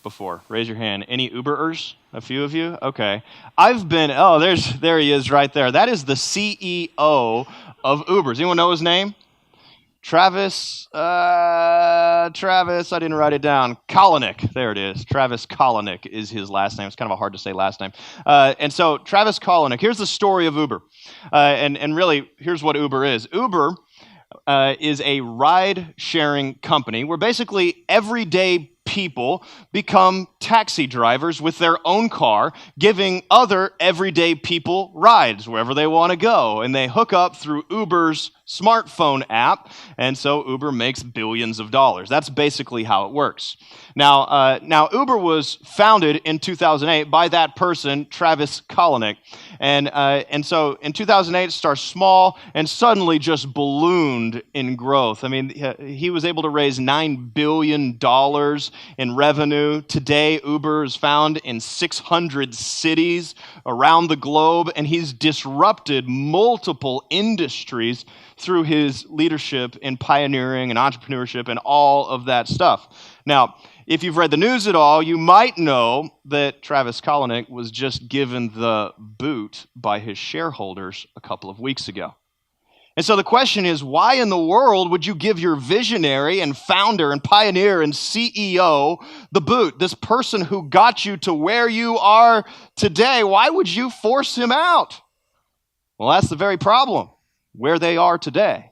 before? Raise your hand. Any Uberers? A few of you? Okay. There he is right there. That is the CEO of Uber. Does anyone know his name? Travis, I didn't write it down. Kalanick, there it is. Travis Kalanick is his last name. It's kind of a hard to say last name. And so Travis Kalanick, here's the story of Uber. And really, here's what Uber is. Uber is a ride-sharing company where basically everyday people become taxi drivers with their own car, giving other everyday people rides wherever they want to go. And they hook up through Uber's smartphone app, and so Uber makes billions of dollars. That's basically how it works. Now Uber was founded in 2008 by that person, Travis Kalanick. And so in 2008, it started small and suddenly just ballooned in growth. I mean, he was able to raise $9 billion in revenue. Today, Uber is found in 600 cities around the globe, and he's disrupted multiple industries through his leadership in pioneering and entrepreneurship and all of that stuff. Now, if you've read the news at all, you might know that Travis Kalanick was just given the boot by his shareholders a couple of weeks ago. And so the question is, why in the world would you give your visionary and founder and pioneer and CEO the boot? This person who got you to where you are today, why would you force him out? Well, that's the very problem, where they are today.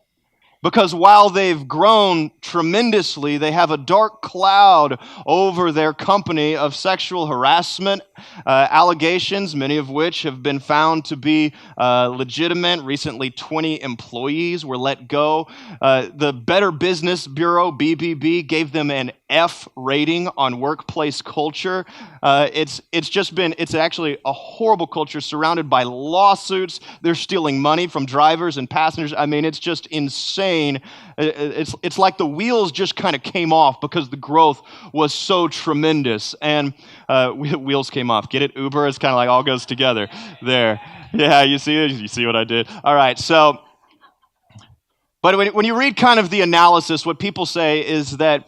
Because while they've grown tremendously, they have a dark cloud over their company of sexual harassment allegations, many of which have been found to be legitimate. Recently, 20 employees were let go. The Better Business Bureau, BBB, gave them an F rating on workplace culture. It's actually a horrible culture surrounded by lawsuits. They're stealing money from drivers and passengers. I mean, it's just insane. It's like the wheels just kind of came off because the growth was so tremendous. And wheels came off. Get it? Uber is kind of like all goes together there. Yeah, you see it? You see what I did? All right, so... But when you read kind of the analysis, what people say is that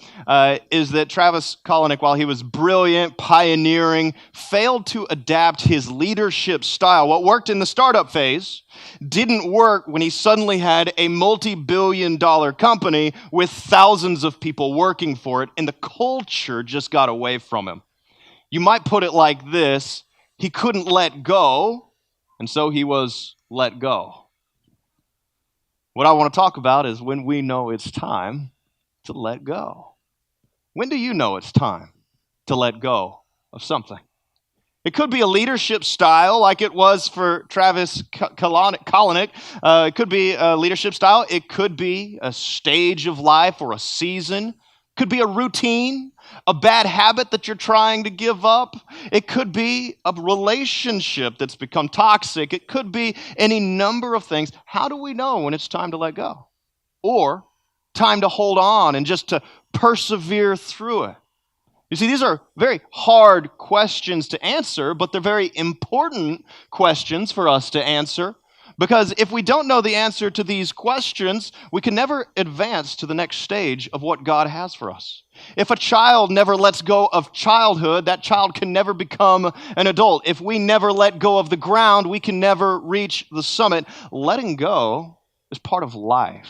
Travis Kalanick, while he was brilliant, pioneering, failed to adapt his leadership style. What worked in the startup phase didn't work when he suddenly had a multi-billion-dollar company with thousands of people working for it, and the culture just got away from him. You might put it like this: he couldn't let go, and so he was let go. What I want to talk about is when we know it's time to let go. When do you know it's time to let go of something? It could be a leadership style like it was for Travis Kalanick. It could be a leadership style. It could be a stage of life or a season. It could be a routine, a bad habit that you're trying to give up. It could be a relationship that's become toxic. It could be any number of things. How do we know when it's time to let go? Or time to hold on and just to persevere through it? You see, these are very hard questions to answer, but they're very important questions for us to answer. Because if we don't know the answer to these questions, we can never advance to the next stage of what God has for us. If a child never lets go of childhood, that child can never become an adult. If we never let go of the ground, we can never reach the summit. Letting go is part of life.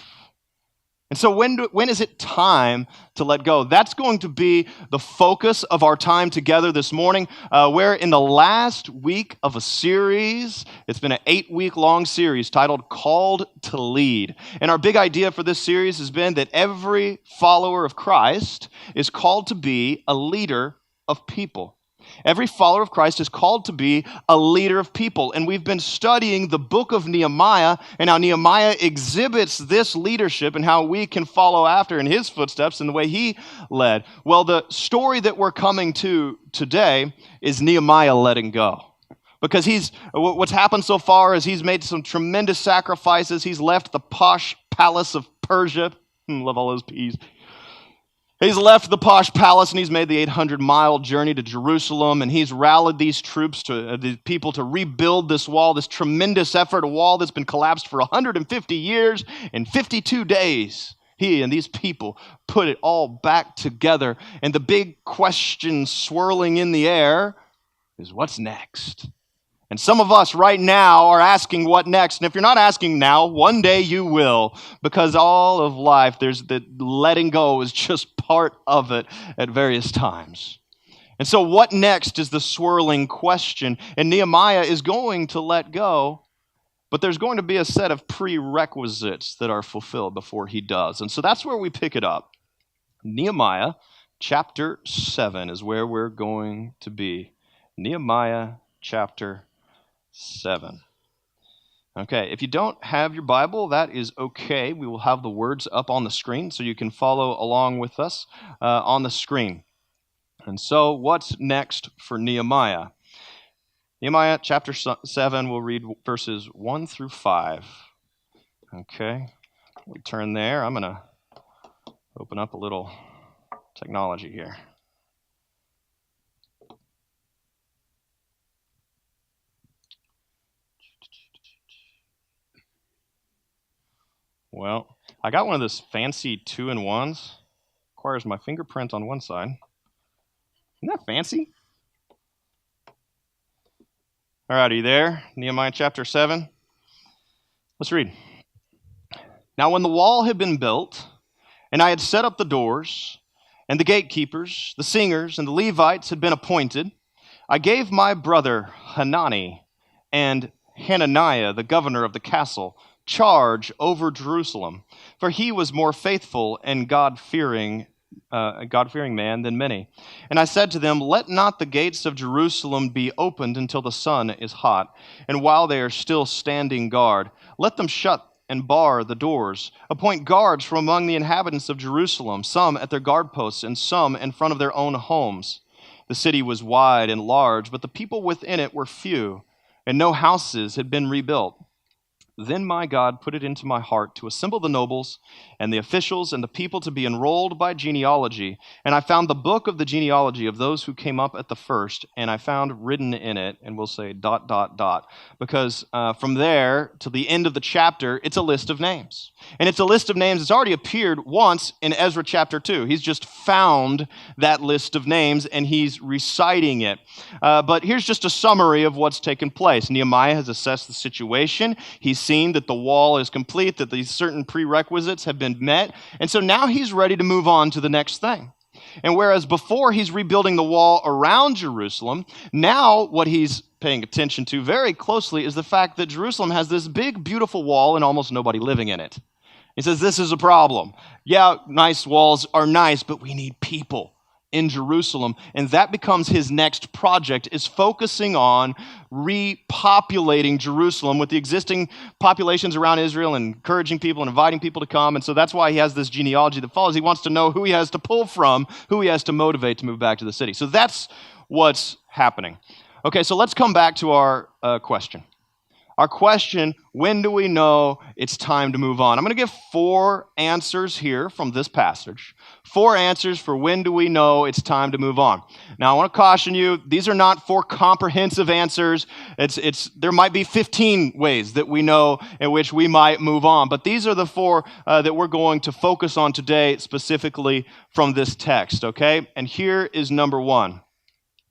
And so when is it time to let go? That's going to be the focus of our time together this morning. We're in the last week of a series. It's been an 8-week-long series titled Called to Lead. And our big idea for this series has been that every follower of Christ is called to be a leader of people. Every follower of Christ is called to be a leader of people. And we've been studying the book of Nehemiah and how Nehemiah exhibits this leadership and how we can follow after in his footsteps and the way he led. Well, the story that we're coming to today is Nehemiah letting go. Because what's happened so far is he's made some tremendous sacrifices. He's left the posh palace of Persia. Love all those P's. He's left the posh palace and he's made the 800-mile journey to Jerusalem, and he's rallied these troops, the people, to rebuild this wall, this tremendous effort, a wall that's been collapsed for 150 years in 52 days. He and these people put it all back together. And the big question swirling in the air is, what's next? And some of us right now are asking what next. And if you're not asking now, one day you will, because all of life, there's the letting go is just part of it at various times. And so what next is the swirling question. And Nehemiah is going to let go, but there's going to be a set of prerequisites that are fulfilled before he does. And so that's where we pick it up. Nehemiah chapter 7 is where we're going to be. Nehemiah chapter 7. Okay, if you don't have your Bible, that is okay. We will have the words up on the screen so you can follow along with us on the screen. And so, what's next for Nehemiah? Nehemiah chapter 7, we'll read verses 1 through 5. Okay, we turn there. I'm going to open up a little technology here. Well, I got one of those fancy 2-in-1s. Requires my fingerprint on one side. Isn't that fancy? All right, are you there? Nehemiah chapter 7. Let's read. Now when the wall had been built, and I had set up the doors, and the gatekeepers, the singers, and the Levites had been appointed, I gave my brother Hanani and Hananiah, the governor of the castle, charge over Jerusalem, for he was more faithful and God-fearing man than many. And I said to them, let not the gates of Jerusalem be opened until the sun is hot, and while they are still standing guard, let them shut and bar the doors. Appoint guards from among the inhabitants of Jerusalem, some at their guard posts and some in front of their own homes. The city was wide and large, but the people within it were few, and no houses had been rebuilt. Then my God put it into my heart to assemble the nobles and the officials and the people to be enrolled by genealogy. And I found the book of the genealogy of those who came up at the first, and I found written in it, and we'll say ... because from there to the end of the chapter, it's a list of names. And it's a list of names that's already appeared once in Ezra chapter 2. He's just found that list of names, and he's reciting it. But here's just a summary of what's taken place. Nehemiah has assessed the situation. He's seen that the wall is complete, that these certain prerequisites have been met, and so now he's ready to move on to the next thing. And whereas before he's rebuilding the wall around Jerusalem, now what he's paying attention to very closely is the fact that Jerusalem has this big, beautiful wall and almost nobody living in it. He says, this is a problem. Yeah, nice walls are nice, but we need people in Jerusalem, and that becomes his next project, is focusing on repopulating Jerusalem with the existing populations around Israel and encouraging people and inviting people to come. And so that's why he has this genealogy that follows. He wants to know who he has to pull from, who he has to motivate to move back to the city. So that's what's happening. Okay, so let's come back to our question. Our question, when do we know it's time to move on? I'm going to give 4 answers here from this passage. 4 answers for when do we know it's time to move on. Now, I want to caution you, these are not 4 comprehensive answers. There might be 15 ways that we know in which we might move on, but these are the 4 that we're going to focus on today, specifically from this text, okay? And here is number 1.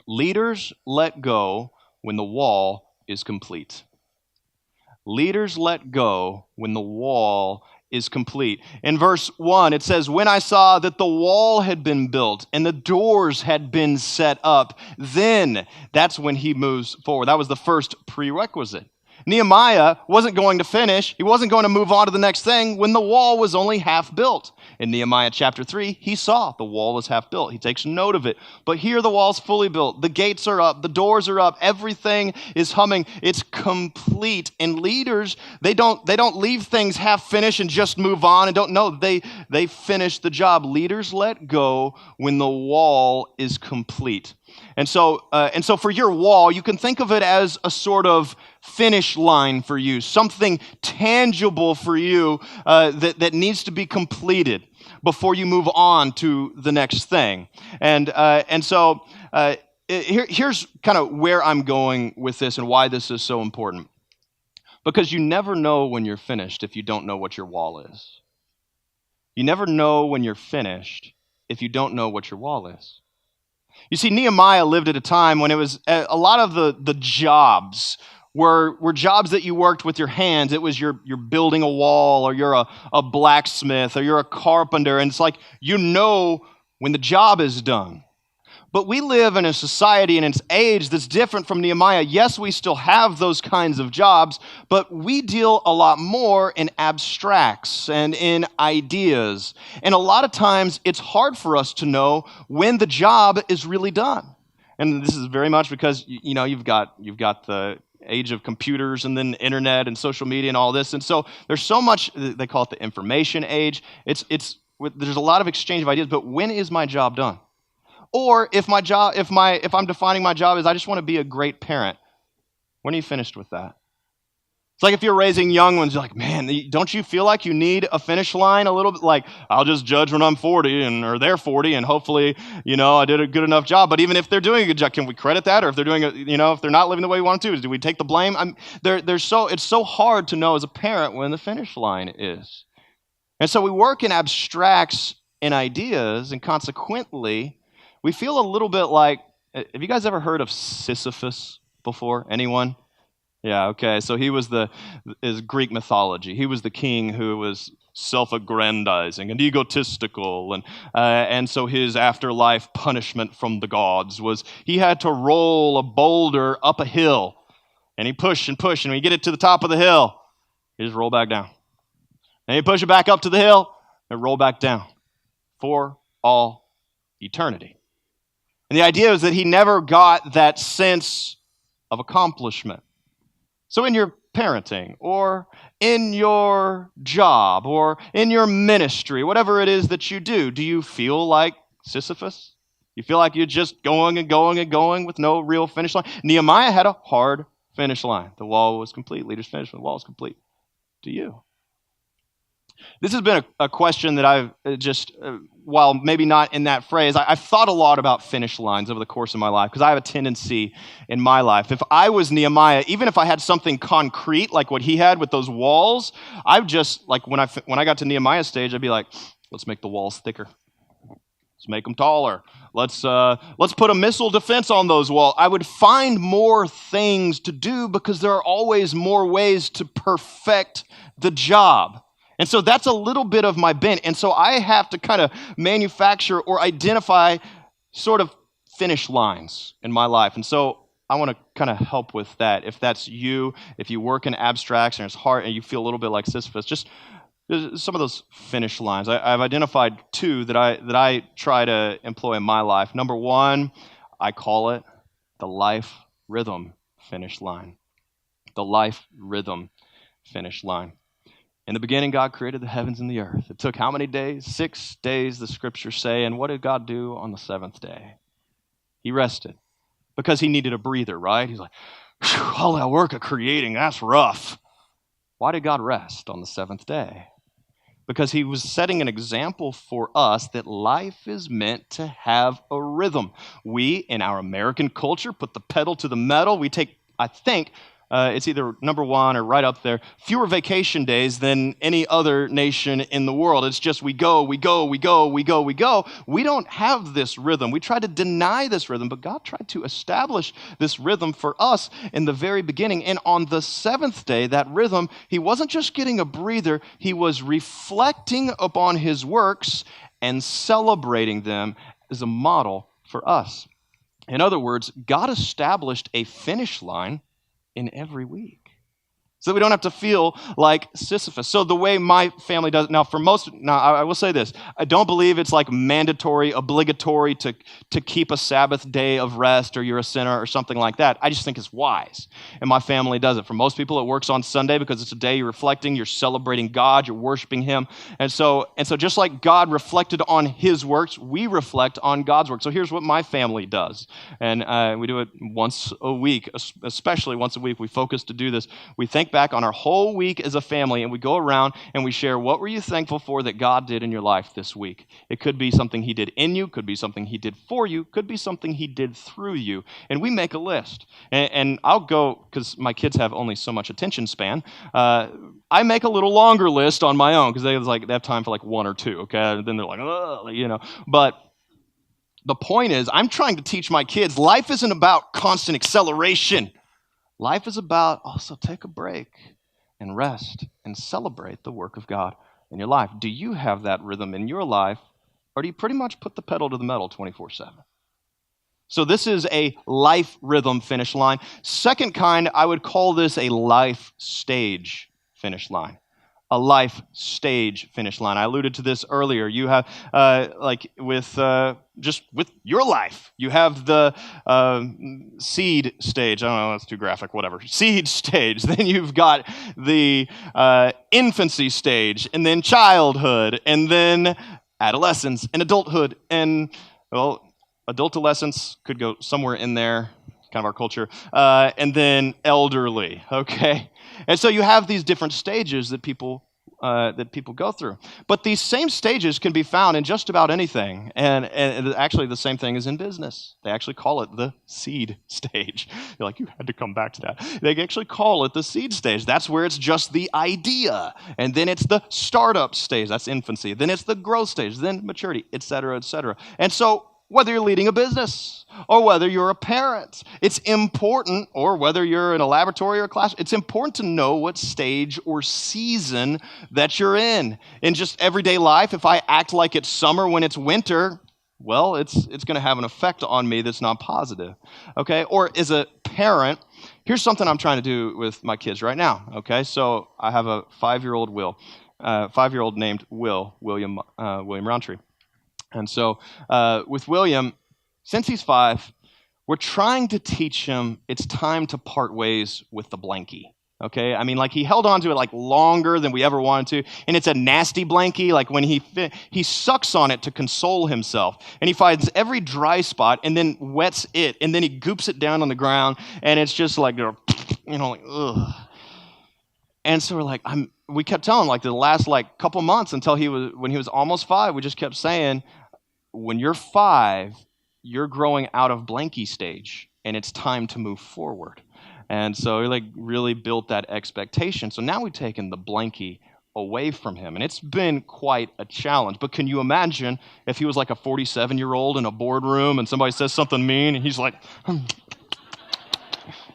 Leaders let go when the wall is complete. Leaders let go when the wall is complete. In verse 1, it says, when I saw that the wall had been built and the doors had been set up, then that's when he moves forward. That was the first prerequisite. Nehemiah wasn't going to finish. He wasn't going to move on to the next thing when the wall was only half built. In Nehemiah chapter 3, he saw the wall was half built. He takes note of it. But here the wall's fully built. The gates are up. The doors are up. Everything is humming. It's complete. And leaders, they don't leave things half finished and just move on and don't know. They finish the job. Leaders let go when the wall is complete. And so for your wall, you can think of it as a sort of finish line for you, something tangible for you that needs to be completed before you move on to the next thing. And so here's kind of where I'm going with this and why this is so important. Because you never know when you're finished if you don't know what your wall is. You never know when you're finished if you don't know what your wall is. You see, Nehemiah lived at a time when it was a lot of the jobs were jobs that you worked with your hands. It was you're building a wall, or you're a blacksmith, or you're a carpenter, and it's like you know when the job is done. But we live in a society and an age that's different from Nehemiah. Yes, we still have those kinds of jobs, but we deal a lot more in abstracts and in ideas. And a lot of times it's hard for us to know when the job is really done. And this is very much because you've got the age of computers and then internet and social media and all this. And so there's so much, they call it the information age. There's a lot of exchange of ideas, but when is my job done? Or if I'm defining my job as I just want to be a great parent, when are you finished with that? It's like if you're raising young ones, you're like, man, don't you feel like you need a finish line a little bit? Like, I'll just judge when I'm 40 or they're 40, and hopefully, I did a good enough job. But even if they're doing a good job, can we credit that? Or if they're doing if they're not living the way we want to, do we take the blame? It's so hard to know as a parent when the finish line is. And so we work in abstracts and ideas, and consequently, we feel a little bit like, have you guys ever heard of Sisyphus before? Anyone? Yeah, okay. So he was is Greek mythology. He was the king who was self-aggrandizing and egotistical, and so his afterlife punishment from the gods was he had to roll a boulder up a hill, and he pushed and pushed, and when you get it to the top of the hill, he just roll back down. And you push it back up to the hill, and roll back down for all eternity. And the idea is that he never got that sense of accomplishment. So in your parenting, or in your job, or in your ministry, whatever it is that you do you feel like Sisyphus? You feel like you're just going and going and going with no real finish line? Nehemiah had a hard finish line. The wall was complete. Leaders finished. The wall was complete. Do you? This has been a question that I've while maybe not in that phrase, I've thought a lot about finish lines over the course of my life, because I have a tendency in my life. If I was Nehemiah, even if I had something concrete like what he had with those walls, I'd just, like when I got to Nehemiah's stage, I'd be like, let's make the walls thicker. Let's make them taller. Let's put a missile defense on those walls. I would find more things to do because there are always more ways to perfect the job. And so that's a little bit of my bent. And so I have to kind of manufacture or identify sort of finish lines in my life. And so I want to kind of help with that. If that's you, if you work in abstracts and it's hard and you feel a little bit like Sisyphus, just some of those finish lines. I've identified two that I try to employ in my life. Number one, I call it the life rhythm finish line. The life rhythm finish line. In the beginning, God created the heavens and the earth. It took how many days? 6 days, the scriptures say. And what did God do on the seventh day? He rested because he needed a breather, right? He's like, all that work of creating, that's rough. Why did God rest on the seventh day? Because he was setting an example for us that life is meant to have a rhythm. We, in our American culture, put the pedal to the metal. We take, I think, it's either number one or right up there, fewer vacation days than any other nation in the world. It's just we go. We don't have this rhythm. We try to deny this rhythm, but God tried to establish this rhythm for us in the very beginning. And on the seventh day, that rhythm, he wasn't just getting a breather, he was reflecting upon his works and celebrating them as a model for us. In other words, God established a finish line in every week, so that we don't have to feel like Sisyphus. So the way my family does it, now I will say this, I don't believe it's like mandatory, obligatory to keep a Sabbath day of rest, or you're a sinner or something like that. I just think it's wise. And my family does it. For most people, it works on Sunday because it's a day you're reflecting, you're celebrating God, you're worshiping him. And so just like God reflected on his works, we reflect on God's work. So here's what my family does. And we do it once a week, especially once a week. We focus to do this. We think think back on our whole week as a family, and we go around and we share, what were you thankful for that God did in your life this week? It could be something he did in you, could be something he did for you, could be something he did through you. And we make a list. And I'll go, because my kids have only so much attention span, I make a little longer list on my own, because they have time for like one or two, okay? And then they're like, ugh, But the point is, I'm trying to teach my kids, life isn't about constant acceleration. Life is about also take a break and rest and celebrate the work of God in your life. Do you have that rhythm in your life, or do you pretty much put the pedal to the metal 24/7? So this is a life rhythm finish line. Second kind, I would call this a life stage finish line. A life stage finish line. I alluded to this earlier. You have, with your life, you have the seed stage. I don't know, that's too graphic, whatever. Seed stage. Then you've got the infancy stage, and then childhood, and then adolescence, and adulthood, and, well, adultolescence could go somewhere in there, kind of our culture, and then elderly, okay? And so you have these different stages that people go through. But these same stages can be found in just about anything. And actually the same thing is in business. They actually call it the seed stage. You're like, you had to come back to that. They actually call it the seed stage. That's where it's just the idea. And then it's the startup stage. That's infancy. Then it's the growth stage. Then maturity, et cetera, et cetera. And so whether you're leading a business or whether you're a parent, it's important, or whether you're in a laboratory or a class, it's important to know what stage or season that you're in. In just everyday life, if I act like it's summer when it's winter, well, it's going to have an effect on me that's not positive, okay? Or as a parent, here's something I'm trying to do with my kids right now, okay? So I have a 5-year-old named William Roundtree. And so with William, since he's 5, we're trying to teach him it's time to part ways with the blankie. Okay, I mean, like, he held on to it like longer than we ever wanted to, and it's a nasty blankie. Like, when he sucks on it to console himself, and he finds every dry spot and then wets it, and then he goops it down on the ground, and it's just like, ugh. And so we're like, we kept telling him, like, the last couple months until when he was almost 5, we just kept saying, when you're 5, you're growing out of blankie stage, and it's time to move forward. And so we really built that expectation. So now we've taken the blankie away from him, and it's been quite a challenge. But can you imagine if he was like a 47-year-old in a boardroom and somebody says something mean, and he's like,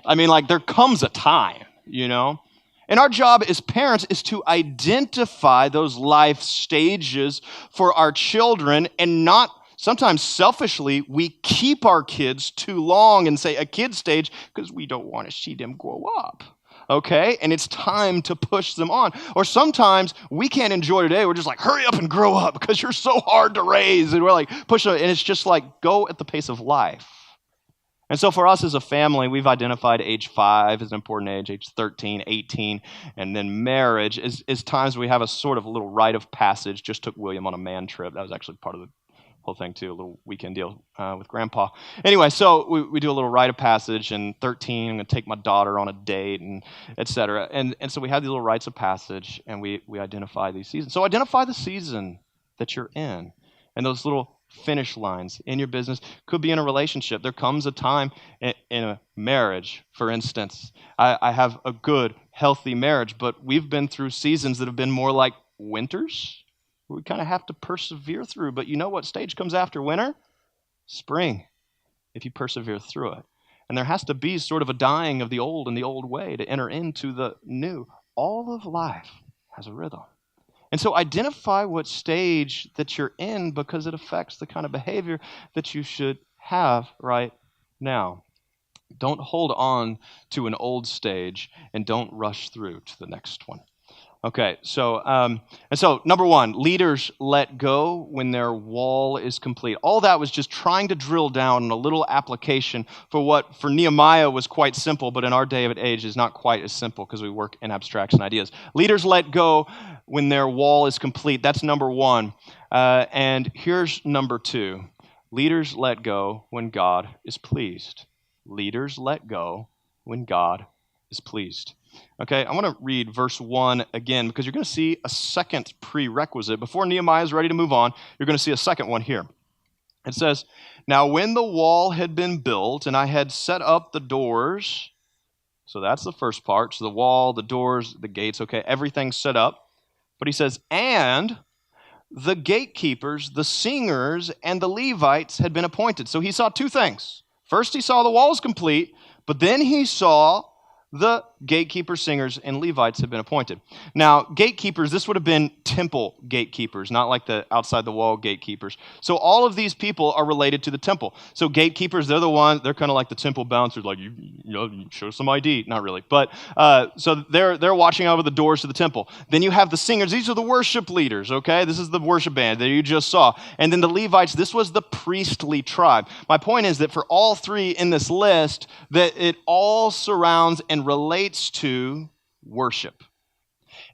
I mean, there comes a time, And our job as parents is to identify those life stages for our children, and not, sometimes selfishly, we keep our kids too long and say a kid stage because we don't want to see them grow up, okay? And it's time to push them on. Or sometimes we can't enjoy today. We're just like, hurry up and grow up because you're so hard to raise. And we're like, push it. And it's just like, go at the pace of life. And so for us as a family, we've identified age 5 as an important age 13, 18, and then marriage is times we have a sort of little rite of passage. Just took William on a man trip. That was actually part of the whole thing too, a little weekend deal with Grandpa. Anyway, so we do a little rite of passage, and 13, I'm going to take my daughter on a date, and et cetera. And so we have these little rites of passage, and we identify these seasons. So identify the season that you're in, and those little finish lines in your business. Could be in a relationship. There comes a time in a marriage, for instance. I have a good, healthy marriage, but we've been through seasons that have been more like winters. We kind of have to persevere through. But you know what stage comes after winter? Spring, if you persevere through it. And there has to be sort of a dying of the old and the old way to enter into the new. All of life has a rhythm. And so identify what stage that you're in, because it affects the kind of behavior that you should have right now. Don't hold on to an old stage, and don't rush through to the next one. Okay, so number 1, leaders let go when their wall is complete. All that was just trying to drill down on a little application for what for Nehemiah was quite simple, but in our day of age is not quite as simple because we work in abstraction ideas. Leaders let go when their wall is complete. That's number 1. And here's number 2. Leaders let go when God is pleased. Leaders let go when God is pleased. Okay, I want to read verse 1 again because you're going to see a second prerequisite. Before Nehemiah is ready to move on, you're going to see a second one here. It says, "Now when the wall had been built and I had set up the doors," so that's the first part. So the wall, the doors, the gates, okay, everything's set up. But he says, "And the gatekeepers, the singers, and the Levites had been appointed." So he saw two things. First, he saw the walls complete, but then he saw the gatekeepers, singers, and Levites had been appointed. Now, gatekeepers, this would have been temple gatekeepers, not like the outside the wall gatekeepers. So all of these people are related to the temple. So gatekeepers, they're the ones, they're kind of like the temple bouncers, like, you show some ID. Not really. But so they're watching over the doors to the temple. Then you have the singers. These are the worship leaders, okay? This is the worship band that you just saw. And then the Levites, this was the priestly tribe. My point is that for all three in this list, that it all surrounds and relates to worship.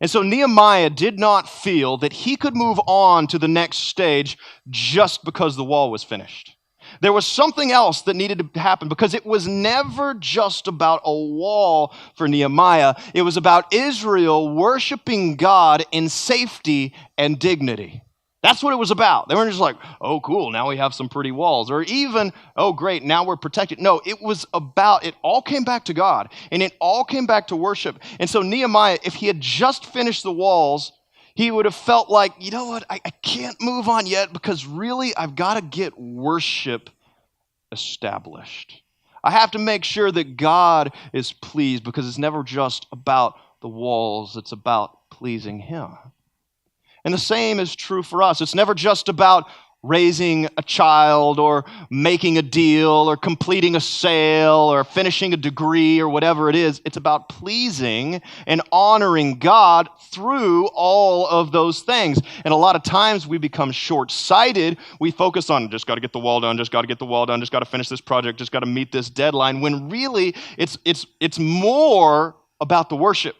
And so Nehemiah did not feel that he could move on to the next stage just because the wall was finished. There was something else that needed to happen because it was never just about a wall for Nehemiah. It was about Israel worshiping God in safety and dignity. That's what it was about. They weren't just like, oh, cool, now we have some pretty walls. Or even, oh, great, now we're protected. No, it was about, it all came back to God. And it all came back to worship. And so Nehemiah, if he had just finished the walls, he would have felt like, you know what, I can't move on yet because really I've got to get worship established. I have to make sure that God is pleased because it's never just about the walls. It's about pleasing Him. And the same is true for us. It's never just about raising a child or making a deal or completing a sale or finishing a degree or whatever it is. It's about pleasing and honoring God through all of those things. And a lot of times we become short-sighted. We focus on just got to get the wall done, just got to get the wall done, just got to finish this project, just got to meet this deadline, when really it's more about the worship.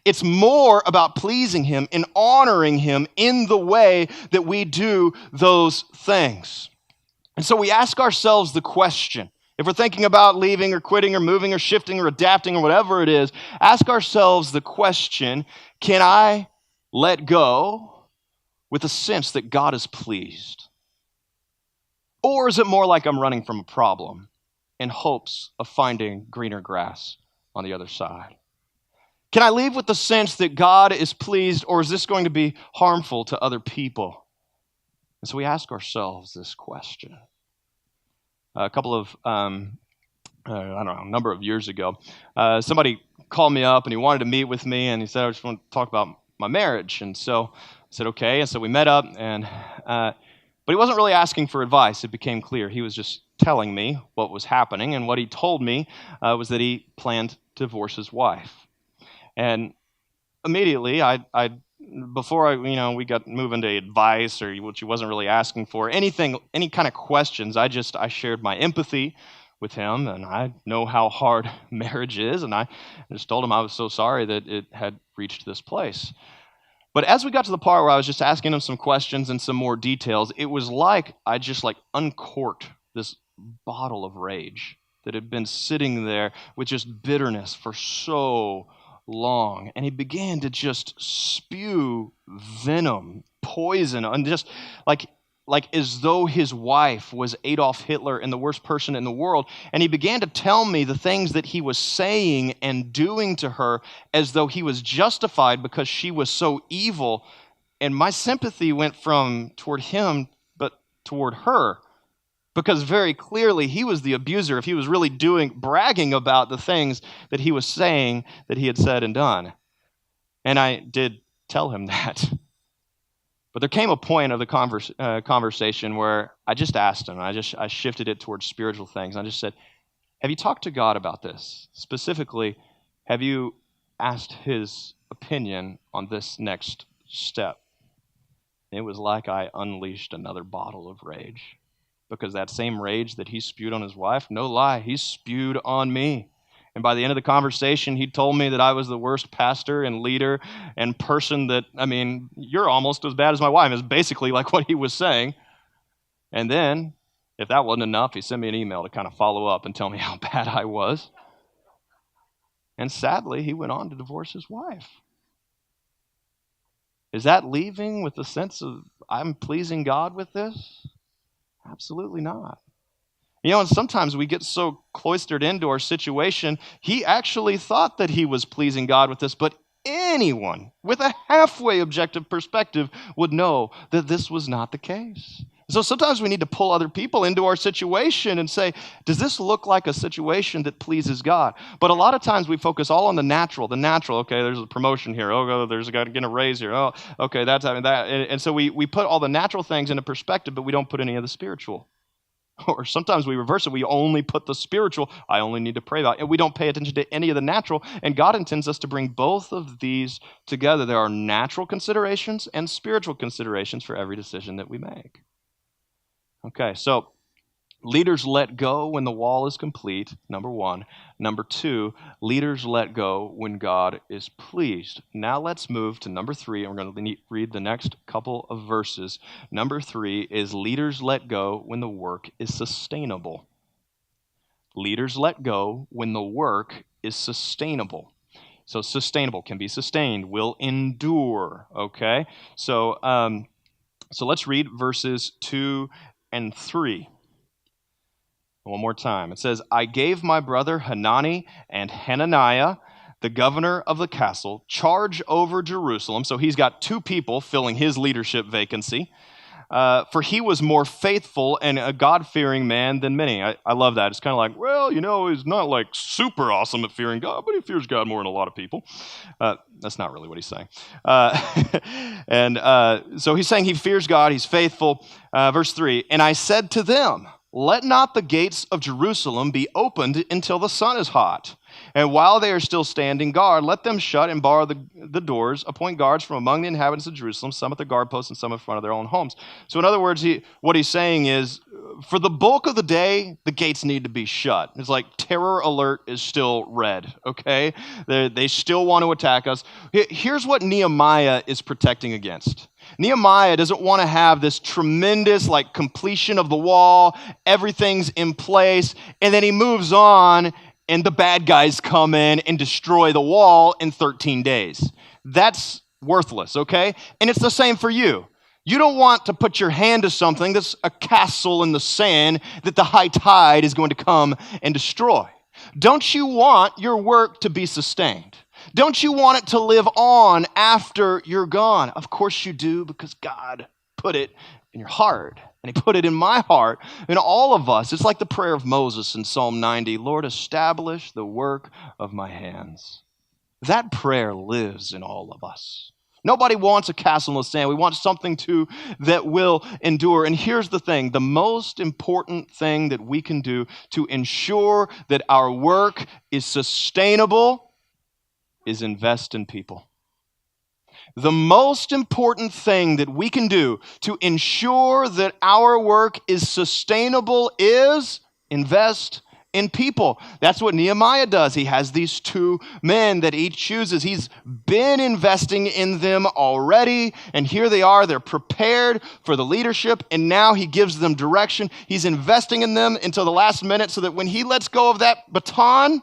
It's more about pleasing Him and honoring Him in the way that we do those things. And so we ask ourselves the question, if we're thinking about leaving or quitting or moving or shifting or adapting or whatever it is, ask ourselves the question, can I let go with a sense that God is pleased? Or is it more like I'm running from a problem in hopes of finding greener grass on the other side? Can I leave with the sense that God is pleased, or is this going to be harmful to other people? And so we ask ourselves this question. A couple of, a number of years ago, somebody called me up and he wanted to meet with me, and he said, I just want to talk about my marriage. And so I said, okay. And so we met up, and but he wasn't really asking for advice. It became clear. He was just telling me what was happening, and what he told me was that he planned to divorce his wife. And immediately, before we got moving to advice or which he wasn't really asking for, any kind of questions, I shared my empathy with him, and I know how hard marriage is, and I just told him I was so sorry that it had reached this place. But as we got to the part where I was just asking him some questions and some more details, it was like I just uncorked this bottle of rage that had been sitting there with just bitterness for so long, and he began to just spew venom, poison, and just like as though his wife was Adolf Hitler and the worst person in the world. And he began to tell me the things that he was saying and doing to her as though he was justified because she was so evil. And my sympathy went from toward him, but toward her. Because very clearly he was the abuser if he was really bragging about the things that he was saying that he had said and done. And I did tell him that. But there came a point of the conversation where I just asked him, I shifted it towards spiritual things. I just said, have you talked to God about this? Specifically, have you asked His opinion on this next step? And it was like I unleashed another bottle of rage. Because that same rage that he spewed on his wife, no lie, he spewed on me. And by the end of the conversation, he told me that I was the worst pastor and leader and person that, you're almost as bad as my wife, is basically like what he was saying. And then, if that wasn't enough, he sent me an email to kind of follow up and tell me how bad I was. And sadly, he went on to divorce his wife. Is that leaving with the sense of, I'm pleasing God with this? Absolutely not. And sometimes we get so cloistered into our situation, he actually thought that he was pleasing God with this, but anyone with a halfway objective perspective would know that this was not the case. So sometimes we need to pull other people into our situation and say, does this look like a situation that pleases God? But a lot of times we focus all on the natural. The natural, okay, there's a promotion here. Oh, there's a guy getting a raise here. Oh, okay, that's happening. That. And so we put all the natural things into perspective, but we don't put any of the spiritual. Or sometimes we reverse it. We only put the spiritual, I only need to pray about, and we don't pay attention to any of the natural. And God intends us to bring both of these together. There are natural considerations and spiritual considerations for every decision that we make. Okay, so leaders let go when the wall is complete, number one. Number two, leaders let go when God is pleased. Now let's move to number three, and we're going to read the next couple of verses. Number three is leaders let go when the work is sustainable. Leaders let go when the work is sustainable. So sustainable can be sustained, will endure, okay? So let's read verses 2 and 3. One more time. It says, I gave my brother Hanani and Hananiah, the governor of the castle, charge over Jerusalem. So he's got two people filling his leadership vacancy. For he was more faithful and a God-fearing man than many. I love that. It's kind of like, well, he's not like super awesome at fearing God, but he fears God more than a lot of people. That's not really what he's saying. So he's saying he fears God, he's faithful. Verse 3, and I said to them, let not the gates of Jerusalem be opened until the sun is hot. And while they are still standing guard, let them shut and bar the doors, appoint guards from among the inhabitants of Jerusalem, some at the guard posts and some in front of their own homes. So in other words, what he's saying is, for the bulk of the day, the gates need to be shut. It's like terror alert is still red, okay? They still want to attack us. Here's what Nehemiah is protecting against. Nehemiah doesn't want to have this tremendous completion of the wall, everything's in place, and then he moves on and the bad guys come in and destroy the wall in 13 days. That's worthless, okay? And it's the same for you. You don't want to put your hand to something that's a castle in the sand that the high tide is going to come and destroy. Don't you want your work to be sustained? Don't you want it to live on after you're gone? Of course you do, because God put it in your heart. And he put it in my heart, in all of us. It's like the prayer of Moses in Psalm 90. Lord, establish the work of my hands. That prayer lives in all of us. Nobody wants a castle in the sand. We want something that will endure. And here's the thing. The most important thing that we can do to ensure that our work is sustainable is invest in people. The most important thing that we can do to ensure that our work is sustainable is invest in people. That's what Nehemiah does. He has these two men that he chooses. He's been investing in them already, and here they are. They're prepared for the leadership, and now he gives them direction. He's investing in them until the last minute so that when he lets go of that baton,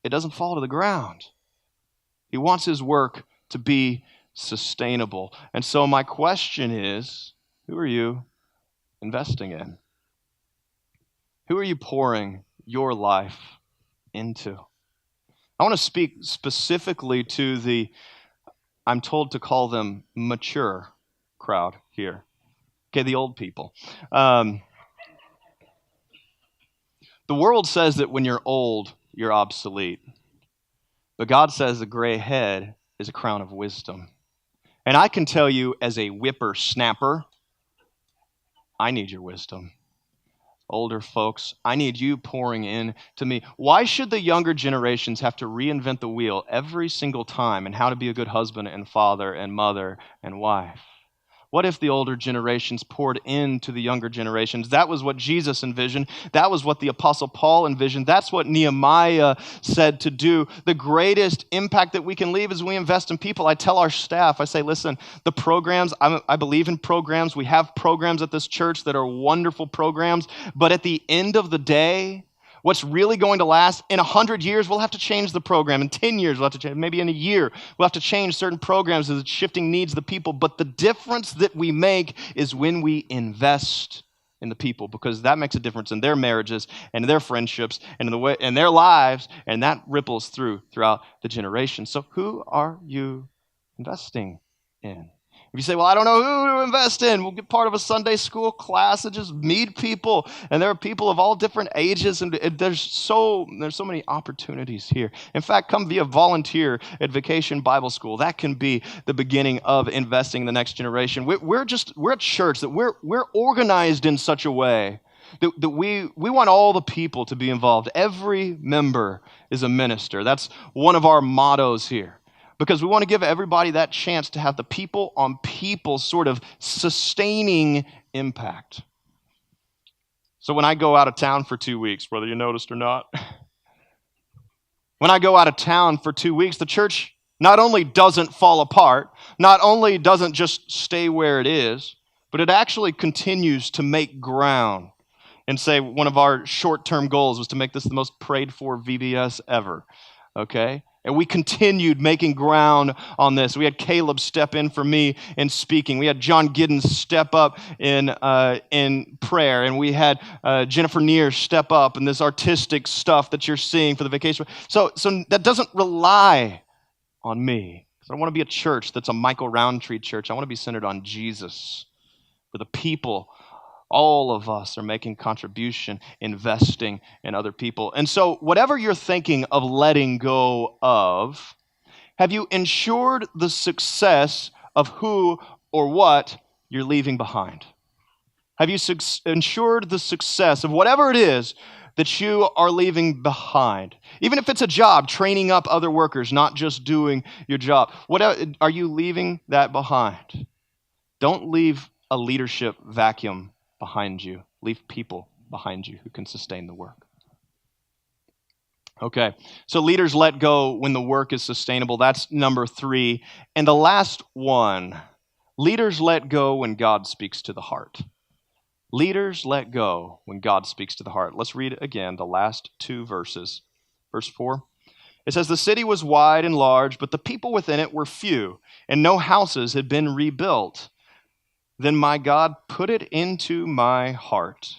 it doesn't fall to the ground. He wants his work to be sustainable. And so my question is, who are you investing in? Who are you pouring your life into? I want to speak specifically to I'm told to call them mature crowd here. Okay, the old people. The world says that when you're old, you're obsolete. But God says the gray head is a crown of wisdom. And I can tell you as a whippersnapper, I need your wisdom. Older folks, I need you pouring in to me. Why should the younger generations have to reinvent the wheel every single time and how to be a good husband and father and mother and wife? What if the older generations poured into the younger generations? That was what Jesus envisioned. That was what the Apostle Paul envisioned. That's what Nehemiah said to do. The greatest impact that we can leave is we invest in people. I tell our staff, I say, listen, the programs, I believe in programs. We have programs at this church that are wonderful programs. But at the end of the day, What's really going to last? In 100 years, we'll have to change the program. In 10 years, we'll have to change. Maybe in a year, we'll have to change certain programs as it's shifting needs of the people. But the difference that we make is when we invest in the people, because that makes a difference in their marriages and their friendships and in the way and their lives, and that ripples throughout the generations. So who are you investing in? If you say, well, I don't know who to invest in, we'll get part of a Sunday school class and just meet people. And there are people of all different ages, and there's so many opportunities here. In fact, come be a volunteer at Vacation Bible School. That can be the beginning of investing in the next generation. We're a church that we're organized in such a way that we want all the people to be involved. Every member is a minister. That's one of our mottos here, because we want to give everybody that chance to have the people on people sort of sustaining impact. So when I go out of town for 2 weeks, whether you noticed or not, when I go out of town for 2 weeks, the church not only doesn't fall apart, not only doesn't just stay where it is, but it actually continues to make ground. And say one of our short-term goals was to make this the most prayed for VBS ever, okay? And we continued making ground on this. We had Caleb step in for me in speaking. We had John Giddens step up in prayer. And we had Jennifer Neer step up in this artistic stuff that you're seeing for the vacation. So that doesn't rely on me. Because I don't want to be a church that's a Michael Roundtree church. I want to be centered on Jesus, for the people. All of us are making contribution, investing in other people. And so whatever you're thinking of letting go of, have you ensured the success of who or what you're leaving behind? Have you ensured the success of whatever it is that you are leaving behind? Even if it's a job, training up other workers, not just doing your job. Are you leaving that behind? Don't leave a leadership vacuum behind you. Leave people behind you who can sustain the work. Okay, so leaders let go when the work is sustainable. That's number 3. And the last one, leaders let go when God speaks to the heart. Leaders let go when God speaks to the heart. Let's read again the last 2 verses. Verse 4. It says, the city was wide and large, but the people within it were few, and no houses had been rebuilt. Then my God put it into my heart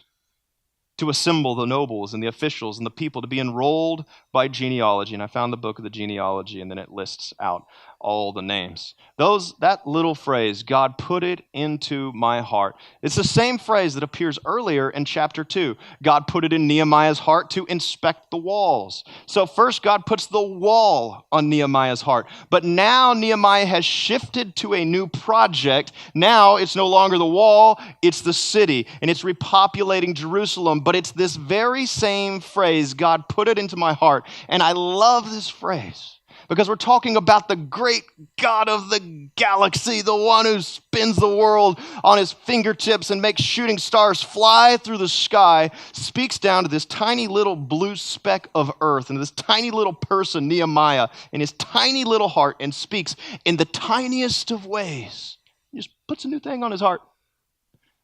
to assemble the nobles and the officials and the people to be enrolled by genealogy. And I found the book of the genealogy, and then it lists out all the names. That little phrase, God put it into my heart. It's the same phrase that appears earlier in chapter 2. God put it in Nehemiah's heart to inspect the walls. So first God puts the wall on Nehemiah's heart. But now Nehemiah has shifted to a new project. Now it's no longer the wall, it's the city. And it's repopulating Jerusalem. But it's this very same phrase, God put it into my heart. And I love this phrase, because we're talking about the great God of the galaxy, the one who spins the world on his fingertips and makes shooting stars fly through the sky, speaks down to this tiny little blue speck of earth and this tiny little person, Nehemiah, in his tiny little heart, and speaks in the tiniest of ways. He just puts a new thing on his heart.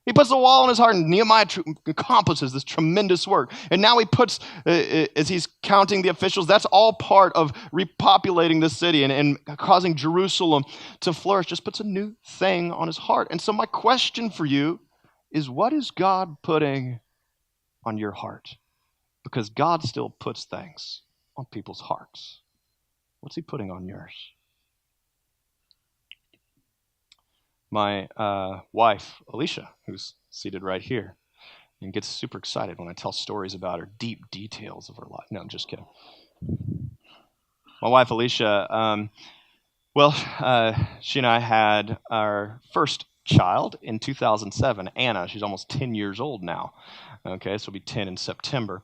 He puts the wall on his heart, and Nehemiah accomplishes this tremendous work. And now he puts, as he's counting the officials, that's all part of repopulating the city and causing Jerusalem to flourish. Just puts a new thing on his heart. And so my question for you is, what is God putting on your heart? Because God still puts things on people's hearts. What's he putting on yours? My wife, Alicia, who's seated right here, and gets super excited when I tell stories about her deep details of her life. No, I'm just kidding. My wife, Alicia, she and I had our first child in 2007, Anna. She's almost 10 years old now. Okay, so it'll be 10 in September.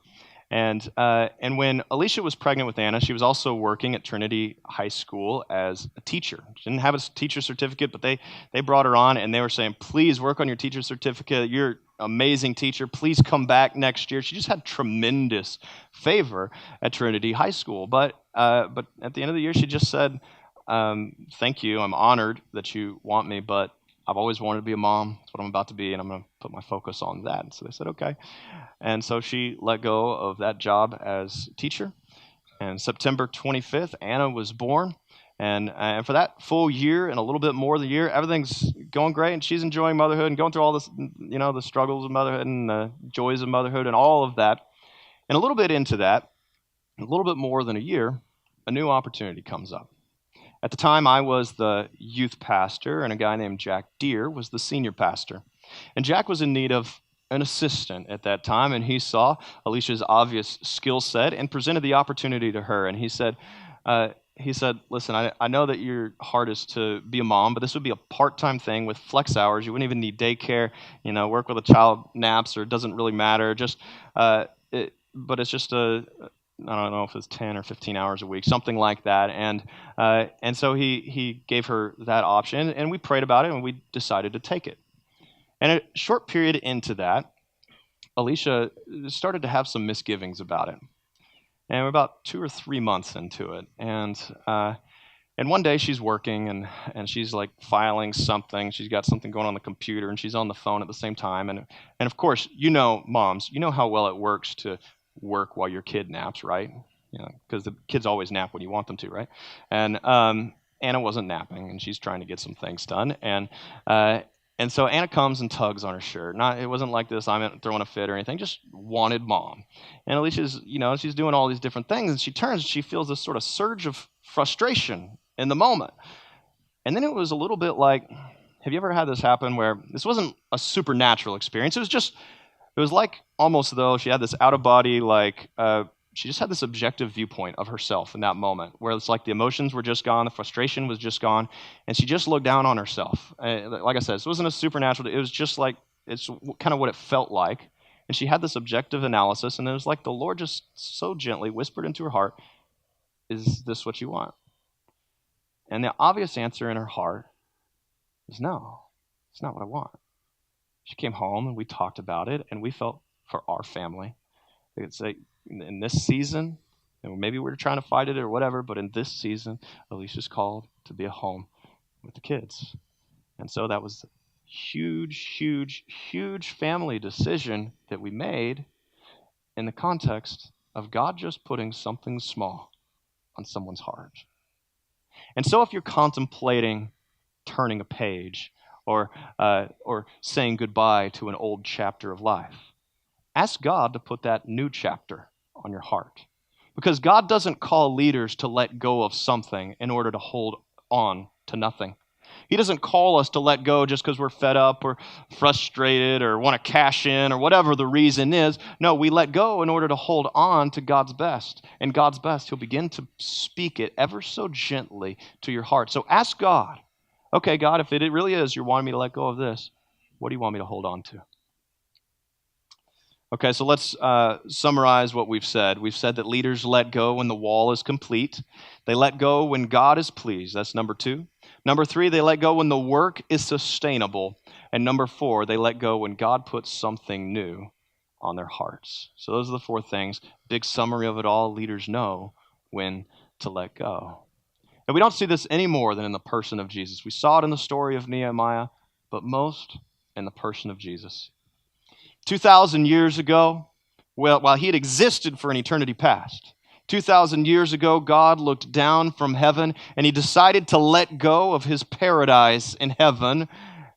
And when Alicia was pregnant with Anna, she was also working at Trinity High School as a teacher. She didn't have a teacher certificate, but they brought her on, and they were saying, please work on your teacher certificate. You're an amazing teacher. Please come back next year. She just had tremendous favor at Trinity High School. But at the end of the year, she just said, thank you. I'm honored that you want me, but I've always wanted to be a mom. That's what I'm about to be, and I'm going to put my focus on that. And so they said, okay. And so she let go of that job as teacher. And September 25th, Anna was born. And for that full year and a little bit more than a year, everything's going great, and she's enjoying motherhood and going through all this, the struggles of motherhood and the joys of motherhood and all of that. And a little bit into that, a little bit more than a year, a new opportunity comes up. At the time, I was the youth pastor, and a guy named Jack Deere was the senior pastor. And Jack was in need of an assistant at that time, and he saw Alicia's obvious skill set and presented the opportunity to her. And he said, listen, I know that your heart is to be a mom, but this would be a part-time thing with flex hours. You wouldn't even need daycare, work with a child naps, or it doesn't really matter. But it's just I don't know if it's 10 or 15 hours a week, something like that. And so he gave her that option, and we prayed about it, and we decided to take it. And a short period into that, Alicia started to have some misgivings about it. And we're about 2 or 3 months into it. And one day she's working, and she's like filing something. She's got something going on the computer, and she's on the phone at the same time. And of course, moms, how well it works to work while your kid naps, right? Because the kids always nap when you want them to, right? And Anna wasn't napping, and she's trying to get some things done. And so Anna comes and tugs on her shirt. It wasn't like this, I'm throwing a fit or anything, just wanted mom. And Alicia's, she's doing all these different things, and she turns and she feels this sort of surge of frustration in the moment. And then it was a little bit like, have you ever had this happen where this wasn't a supernatural experience? It was like almost though she had this out-of-body, she just had this objective viewpoint of herself in that moment, where it's like the emotions were just gone, the frustration was just gone, and she just looked down on herself. Like I said, this wasn't a supernatural, it was just like, it's kind of what it felt like. And she had this objective analysis, and it was like the Lord just so gently whispered into her heart, is this what you want? And the obvious answer in her heart is no, it's not what I want. She came home, and we talked about it, and we felt for our family. It's like, in this season, and maybe we're trying to fight it or whatever, but in this season, Alicia's called to be at home with the kids. And so that was a huge, huge, huge family decision that we made in the context of God just putting something small on someone's heart. And so if you're contemplating turning a page or saying goodbye to an old chapter of life, ask God to put that new chapter on your heart. Because God doesn't call leaders to let go of something in order to hold on to nothing. He doesn't call us to let go just because we're fed up or frustrated or want to cash in or whatever the reason is. No, we let go in order to hold on to God's best. And God's best, He'll begin to speak it ever so gently to your heart. So ask God, okay, God, if it really is you're wanting me to let go of this, what do you want me to hold on to? Okay, so let's summarize what we've said. We've said that leaders let go when the wall is complete. They let go when God is pleased. That's number 2. Number 3, they let go when the work is sustainable. And number 4, they let go when God puts something new on their hearts. So those are the 4 things. Big summary of it all. Leaders know when to let go. And we don't see this any more than in the person of Jesus. We saw it in the story of Nehemiah, but most in the person of Jesus. 2,000 years ago, while he had existed for an eternity past, 2,000 years ago, God looked down from heaven and He decided to let go of His paradise in heaven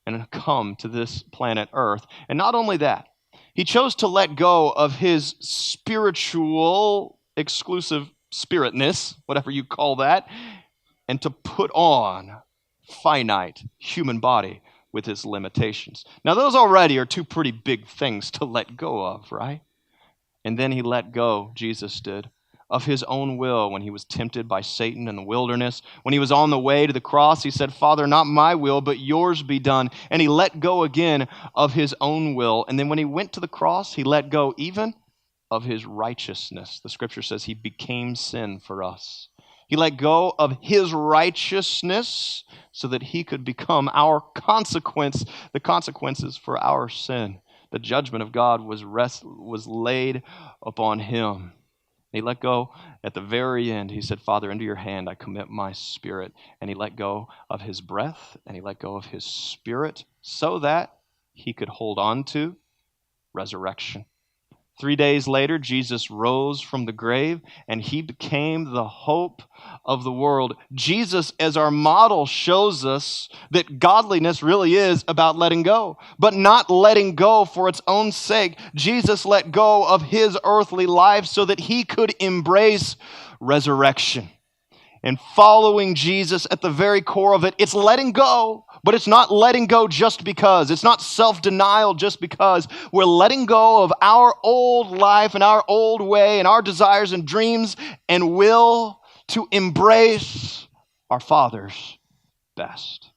and come to this planet Earth. And not only that, He chose to let go of His spiritual, exclusive spiritness, whatever you call that, and to put on finite human body with His limitations. Now, those already are 2 pretty big things to let go of, right? And then He let go, Jesus did, of His own will when He was tempted by Satan in the wilderness. When He was on the way to the cross, He said, Father, not my will, but yours be done. And He let go again of His own will. And then when He went to the cross, He let go even of His righteousness. The scripture says He became sin for us. He let go of His righteousness so that He could become our consequence, the consequences for our sin. The judgment of God was laid upon Him He let go at the very end. He said, Father, into your hand I commit my spirit. And he let go of his breath and he let go of his spirit so that he could hold on to resurrection. 3 days later, Jesus rose from the grave and he became the hope of the world. Jesus, as our model, shows us that godliness really is about letting go, but not letting go for its own sake. Jesus let go of his earthly life so that he could embrace resurrection. And following Jesus at the very core of it, it's letting go, but it's not letting go just because. It's not self-denial just because. We're letting go of our old life and our old way and our desires and dreams and will to embrace our Father's best.